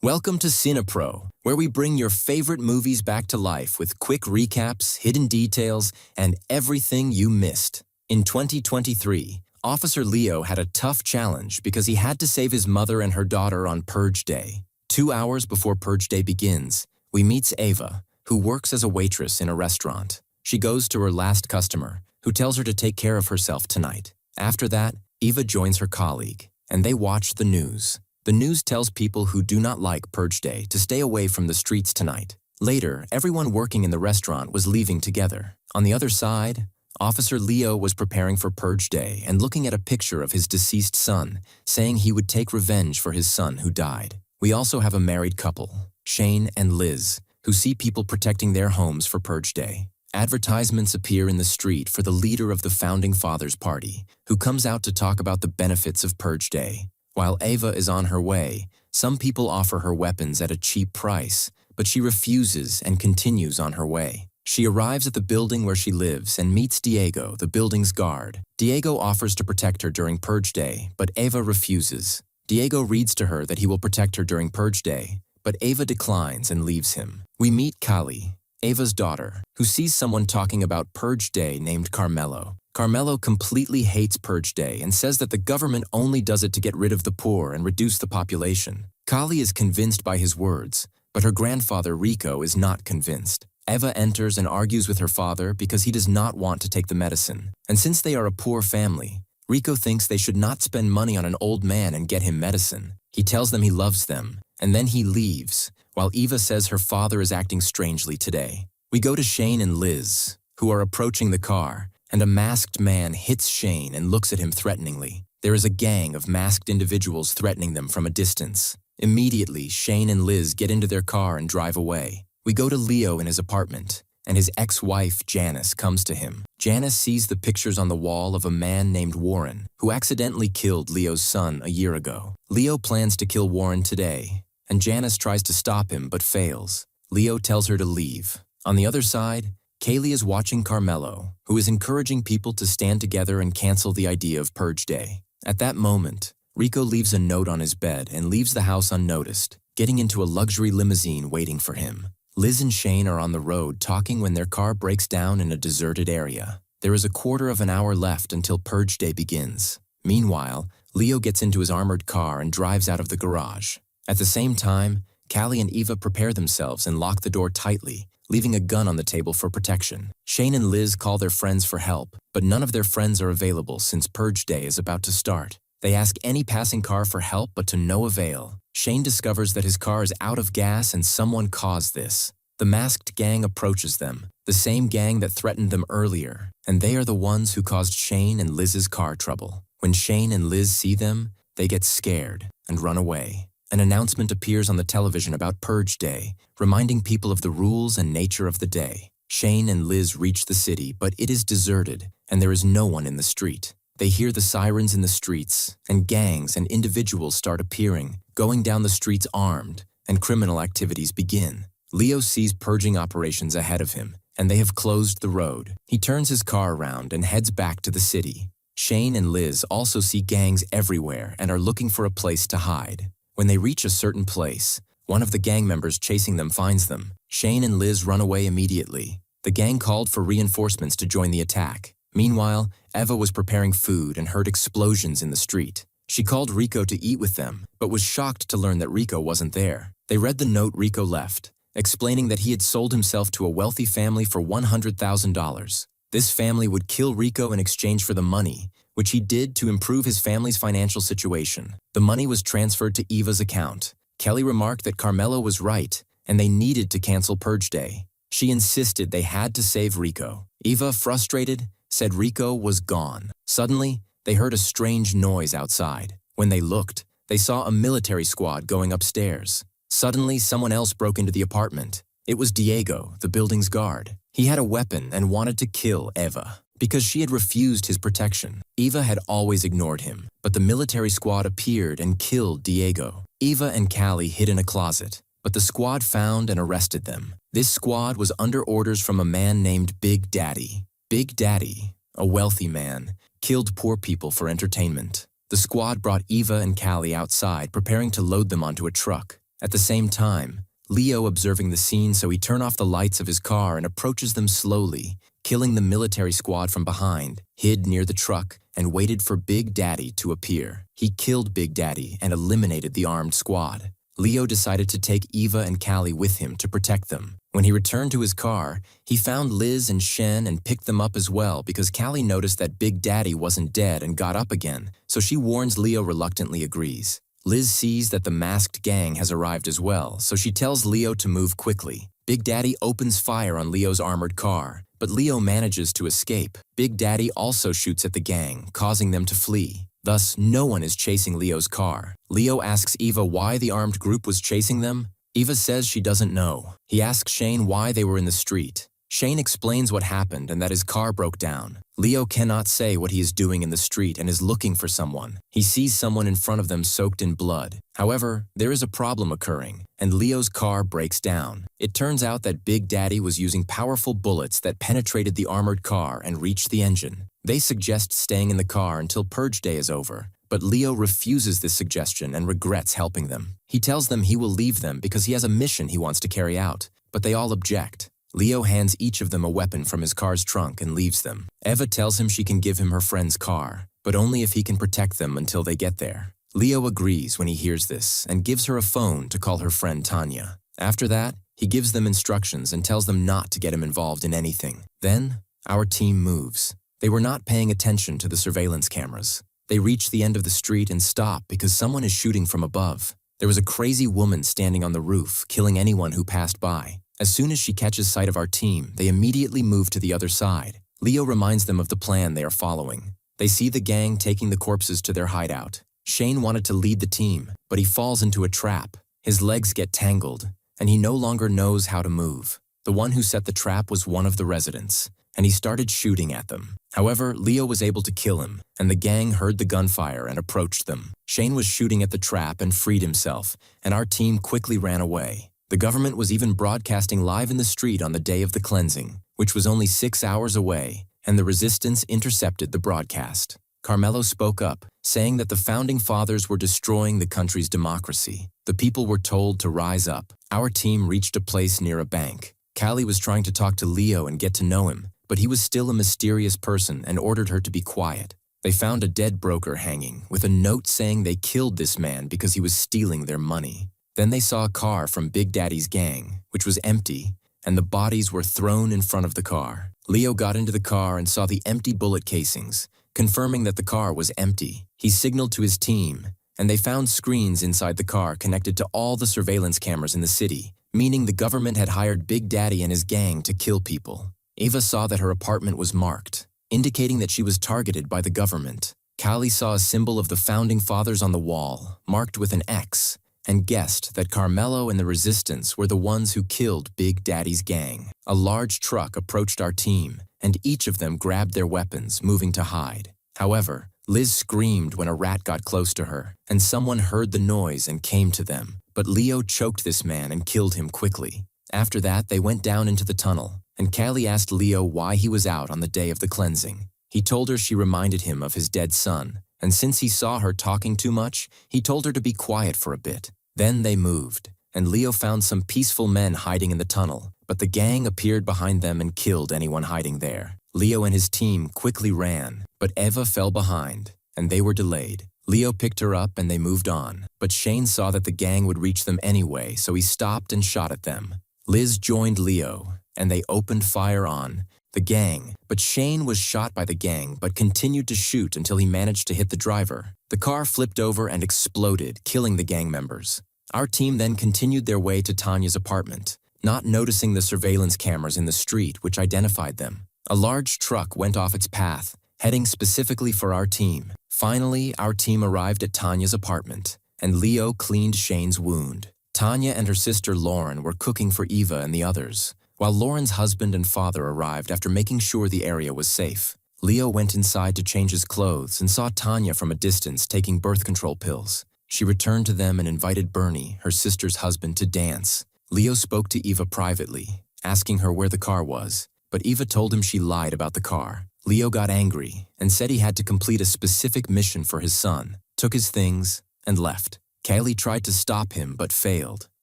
Welcome to CINEPRO, where we bring your favorite movies back to life with quick recaps, hidden details, and everything you missed. In 2023, Officer Leo had a tough challenge because he had to save his mother and her daughter on Purge Day. 2 hours before Purge Day begins, we meet Ava, who works as a waitress in a restaurant. She goes to her last customer, who tells her to take care of herself tonight. After that, Eva joins her colleague, and they watch the news. The news tells people who do not like Purge Day to stay away from the streets tonight. Later, everyone working in the restaurant was leaving together. On the other side, Officer Leo was preparing for Purge Day and looking at a picture of his deceased son, saying he would take revenge for his son who died. We also have a married couple, Shane and Liz, who see people protecting their homes for Purge Day. Advertisements appear in the street for the leader of the Founding Fathers Party, who comes out to talk about the benefits of Purge Day. While Ava is on her way, some people offer her weapons at a cheap price, but she refuses and continues on her way. She arrives at the building where she lives and meets Diego, the building's guard. Diego offers to protect her during Purge Day, but Ava refuses. Diego reads to her that he will protect her during Purge Day, but Ava declines and leaves him. We meet Kali, Ava's daughter, who sees someone talking about Purge Day named Carmelo. Carmelo completely hates Purge Day and says that the government only does it to get rid of the poor and reduce the population. Kali is convinced by his words, but her grandfather Rico is not convinced. Eva enters and argues with her father because he does not want to take the medicine. And since they are a poor family, Rico thinks they should not spend money on an old man and get him medicine. He tells them he loves them, and then he leaves, while Eva says her father is acting strangely today. We go to Shane and Liz, who are approaching the car, and a masked man hits Shane and looks at him threateningly. There is a gang of masked individuals threatening them from a distance. Immediately, Shane and Liz get into their car and drive away. We go to Leo in his apartment, and his ex-wife, Janice, comes to him. Janice sees the pictures on the wall of a man named Warren, who accidentally killed Leo's son a year ago. Leo plans to kill Warren today, and Janice tries to stop him but fails. Leo tells her to leave. On the other side, Kaylee is watching Carmelo, who is encouraging people to stand together and cancel the idea of Purge Day. At that moment, Rico leaves a note on his bed and leaves the house unnoticed, getting into a luxury limousine waiting for him. Liz and Shane are on the road talking when their car breaks down in a deserted area. There is a quarter of an hour left until Purge Day begins. Meanwhile, Leo gets into his armored car and drives out of the garage. At the same time, Callie and Eva prepare themselves and lock the door tightly, leaving a gun on the table for protection. Shane and Liz call their friends for help, but none of their friends are available since Purge Day is about to start. They ask any passing car for help, but to no avail. Shane discovers that his car is out of gas and someone caused this. The masked gang approaches them, the same gang that threatened them earlier, and they are the ones who caused Shane and Liz's car trouble. When Shane and Liz see them, they get scared and run away. An announcement appears on the television about Purge Day, reminding people of the rules and nature of the day. Shane and Liz reach the city, but it is deserted, and there is no one in the street. They hear the sirens in the streets, and gangs and individuals start appearing, going down the streets armed, and criminal activities begin. Leo sees purging operations ahead of him, and they have closed the road. He turns his car around and heads back to the city. Shane and Liz also see gangs everywhere and are looking for a place to hide. When they reach a certain place, one of the gang members chasing them finds them. Shane and Liz run away immediately. The gang called for reinforcements to join the attack. Meanwhile, Eva was preparing food and heard explosions in the street. She called Rico to eat with them, but was shocked to learn that Rico wasn't there. They read the note Rico left, explaining that he had sold himself to a wealthy family for $100,000. This family would kill Rico in exchange for the money, which he did to improve his family's financial situation. The money was transferred to Eva's account. Kelly remarked that Carmelo was right, and they needed to cancel Purge Day. She insisted they had to save Rico. Eva, frustrated, said Rico was gone. Suddenly, they heard a strange noise outside. When they looked, they saw a military squad going upstairs. Suddenly, someone else broke into the apartment. It was Diego, the building's guard. He had a weapon and wanted to kill Eva because she had refused his protection. Eva had always ignored him, but the military squad appeared and killed Diego. Eva and Callie hid in a closet, but the squad found and arrested them. This squad was under orders from a man named Big Daddy. Big Daddy, a wealthy man, killed poor people for entertainment. The squad brought Eva and Callie outside, preparing to load them onto a truck. At the same time, Leo observing the scene, so he turned off the lights of his car and approaches them slowly, killing the military squad from behind, hid near the truck, and waited for Big Daddy to appear. He killed Big Daddy and eliminated the armed squad. Leo decided to take Eva and Callie with him to protect them. When he returned to his car, he found Liz and Shen and picked them up as well because Callie noticed that Big Daddy wasn't dead and got up again, so she warns Leo reluctantly agrees. Liz sees that the masked gang has arrived as well, so she tells Leo to move quickly. Big Daddy opens fire on Leo's armored car, but Leo manages to escape. Big Daddy also shoots at the gang, causing them to flee. Thus, no one is chasing Leo's car. Leo asks Eva why the armed group was chasing them. Eva says she doesn't know. He asks Shane why they were in the street. Shane explains what happened and that his car broke down. Leo cannot say what he is doing in the street and is looking for someone. He sees someone in front of them soaked in blood. However, there is a problem occurring, and Leo's car breaks down. It turns out that Big Daddy was using powerful bullets that penetrated the armored car and reached the engine. They suggest staying in the car until Purge Day is over, but Leo refuses this suggestion and regrets helping them. He tells them he will leave them because he has a mission he wants to carry out, but they all object. Leo hands each of them a weapon from his car's trunk and leaves them. Eva tells him she can give him her friend's car, but only if he can protect them until they get there. Leo agrees when he hears this and gives her a phone to call her friend Tanya. After that, he gives them instructions and tells them not to get him involved in anything. Then, our team moves. They were not paying attention to the surveillance cameras. They reach the end of the street and stop because someone is shooting from above. There was a crazy woman standing on the roof, killing anyone who passed by. As soon as she catches sight of our team, they immediately move to the other side. Leo reminds them of the plan they are following. They see the gang taking the corpses to their hideout. Shane wanted to lead the team, but he falls into a trap. His legs get tangled, and he no longer knows how to move. The one who set the trap was one of the residents, and he started shooting at them. However, Leo was able to kill him, and the gang heard the gunfire and approached them. Shane was shooting at the trap and freed himself, and our team quickly ran away. The government was even broadcasting live in the street on the day of the cleansing, which was only 6 hours away, and the resistance intercepted the broadcast. Carmelo spoke up, saying that the founding fathers were destroying the country's democracy. The people were told to rise up. Our team reached a place near a bank. Callie was trying to talk to Leo and get to know him, but he was still a mysterious person and ordered her to be quiet. They found a dead broker hanging, with a note saying they killed this man because he was stealing their money. Then they saw a car from Big Daddy's gang, which was empty, and the bodies were thrown in front of the car. Leo got into the car and saw the empty bullet casings, confirming that the car was empty. He signaled to his team, and they found screens inside the car connected to all the surveillance cameras in the city, meaning the government had hired Big Daddy and his gang to kill people. Eva saw that her apartment was marked, indicating that she was targeted by the government. Callie saw a symbol of the founding fathers on the wall, marked with an X, and guessed that Carmelo and the resistance were the ones who killed Big Daddy's gang. A large truck approached our team, and each of them grabbed their weapons, moving to hide. However, Liz screamed when a rat got close to her, and someone heard the noise and came to them. But Leo choked this man and killed him quickly. After that, they went down into the tunnel, and Callie asked Leo why he was out on the day of the cleansing. He told her she reminded him of his dead son, and since he saw her talking too much, he told her to be quiet for a bit. Then they moved, and Leo found some peaceful men hiding in the tunnel, but the gang appeared behind them and killed anyone hiding there. Leo and his team quickly ran, but Eva fell behind, and they were delayed. Leo picked her up and they moved on, but Shane saw that the gang would reach them anyway, so he stopped and shot at them. Liz joined Leo, and they opened fire on the gang, but Shane was shot by the gang but continued to shoot until he managed to hit the driver. The car flipped over and exploded, killing the gang members. Our team then continued their way to Tanya's apartment, not noticing the surveillance cameras in the street which identified them. A large truck went off its path, heading specifically for our team. Finally, our team arrived at Tanya's apartment, and Leo cleaned Shane's wound. Tanya and her sister Lauren were cooking for Eva and the others, while Lauren's husband and father arrived after making sure the area was safe. Leo went inside to change his clothes and saw Tanya from a distance taking birth control pills. She returned to them and invited Bernie, her sister's husband, to dance. Leo spoke to Eva privately, asking her where the car was, but Eva told him she lied about the car. Leo got angry and said he had to complete a specific mission for his son, took his things, and left. Callie tried to stop him but failed.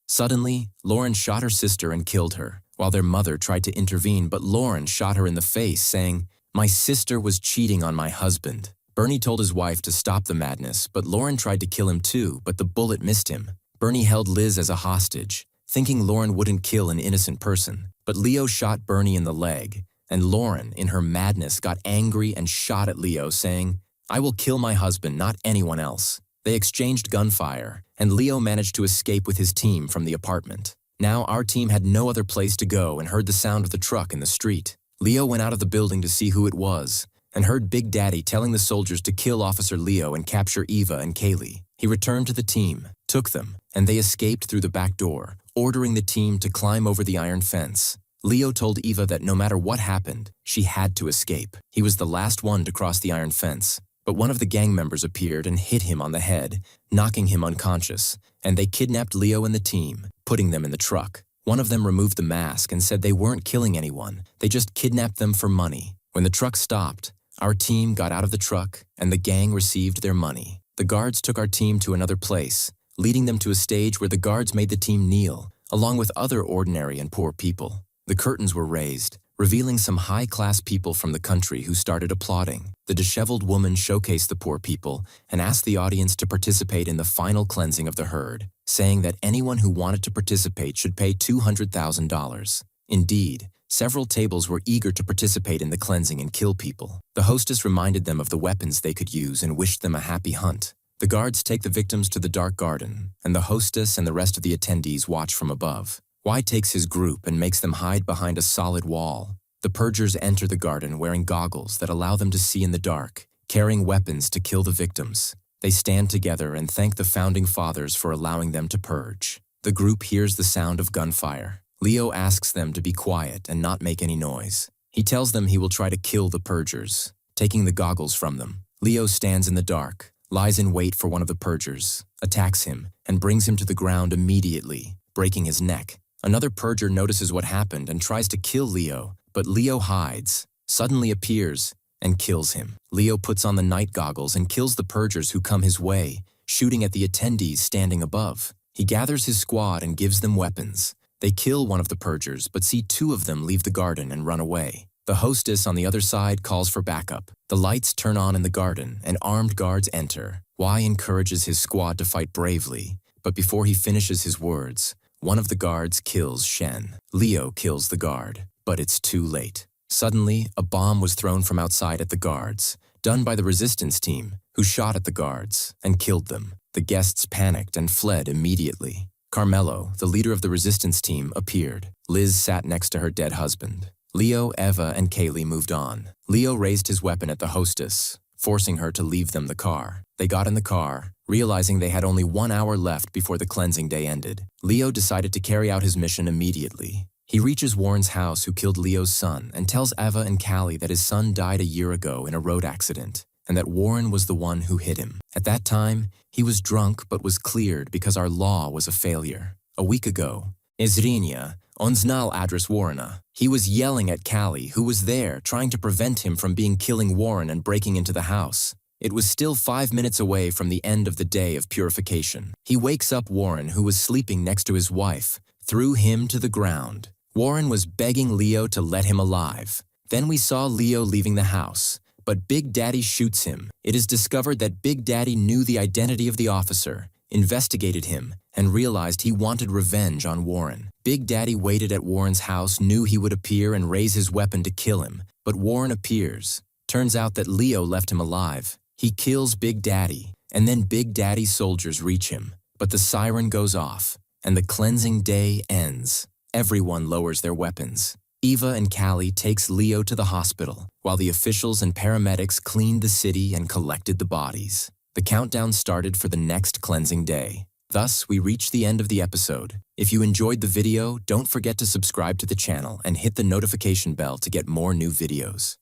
Suddenly, Lauren shot her sister and killed her, while their mother tried to intervene, but Lauren shot her in the face, saying, "My sister was cheating on my husband." Bernie told his wife to stop the madness, but Lauren tried to kill him too, but the bullet missed him. Bernie held Liz as a hostage, thinking Lauren wouldn't kill an innocent person, but Leo shot Bernie in the leg, and Lauren, in her madness, got angry and shot at Leo, saying, "I will kill my husband, not anyone else." They exchanged gunfire, and Leo managed to escape with his team from the apartment. Now our team had no other place to go and heard the sound of the truck in the street. Leo went out of the building to see who it was, and heard Big Daddy telling the soldiers to kill Officer Leo and capture Eva and Kaylee. He returned to the team, took them, and they escaped through the back door, ordering the team to climb over the iron fence. Leo told Eva that no matter what happened, she had to escape. He was the last one to cross the iron fence, but one of the gang members appeared and hit him on the head, knocking him unconscious, and they kidnapped Leo and the team, putting them in the truck. One of them removed the mask and said they weren't killing anyone, they just kidnapped them for money. When the truck stopped, our team got out of the truck and the gang received their money. The guards took our team to another place, leading them to a stage where the guards made the team kneel, along with other ordinary and poor people. The curtains were raised, revealing some high-class people from the country who started applauding. The disheveled woman showcased the poor people and asked the audience to participate in the final cleansing of the herd, saying that anyone who wanted to participate should pay $200,000. Indeed, several tables were eager to participate in the cleansing and kill people. The hostess reminded them of the weapons they could use and wished them a happy hunt. The guards take the victims to the dark garden, and the hostess and the rest of the attendees watch from above. Y takes his group and makes them hide behind a solid wall. The purgers enter the garden wearing goggles that allow them to see in the dark, carrying weapons to kill the victims. They stand together and thank the founding fathers for allowing them to purge. The group hears the sound of gunfire. Leo asks them to be quiet and not make any noise. He tells them he will try to kill the purgers, taking the goggles from them. Leo stands in the dark, lies in wait for one of the purgers, attacks him, and brings him to the ground immediately, breaking his neck. Another purger notices what happened and tries to kill Leo, but Leo hides, suddenly appears, and kills him. Leo puts on the night goggles and kills the purgers who come his way, shooting at the attendees standing above. He gathers his squad and gives them weapons. They kill one of the purgers, but see two of them leave the garden and run away. The hostess on the other side calls for backup. The lights turn on in the garden, and armed guards enter. Y encourages his squad to fight bravely, but before he finishes his words, one of the guards kills Shen. Leo kills the guard, but it's too late. Suddenly, a bomb was thrown from outside at the guards, done by the resistance team, who shot at the guards and killed them. The guests panicked and fled immediately. Carmelo, the leader of the resistance team, appeared. Liz sat next to her dead husband. Leo, Eva, and Kaylee moved on. Leo raised his weapon at the hostess, forcing her to leave them the car. They got in the car, realizing they had only 1 hour left before the cleansing day ended. Leo decided to carry out his mission immediately. He reaches Warren's house, who killed Leo's son, and tells Eva and Callie that his son died a year ago in a road accident, and that Warren was the one who hit him. At that time, he was drunk but was cleared because our law was a failure. A week ago, Ezrinia, on znal address Warrena. He was yelling at Callie, who was there, trying to prevent him from killing Warren and breaking into the house. It was still 5 minutes away from the end of the day of purification. He wakes up Warren, who was sleeping next to his wife, threw him to the ground. Warren was begging Leo to let him alive. Then we saw Leo leaving the house, but Big Daddy shoots him. It is discovered that Big Daddy knew the identity of the officer, investigated him, and realized he wanted revenge on Warren. Big Daddy waited at Warren's house, knew he would appear and raise his weapon to kill him, but Warren appears. Turns out that Leo left him alive. He kills Big Daddy, and then Big Daddy's soldiers reach him. But the siren goes off, and the cleansing day ends. Everyone lowers their weapons. Eva and Callie takes Leo to the hospital, while the officials and paramedics cleaned the city and collected the bodies. The countdown started for the next cleansing day. Thus, we reach the end of the episode. If you enjoyed the video, don't forget to subscribe to the channel and hit the notification bell to get more new videos.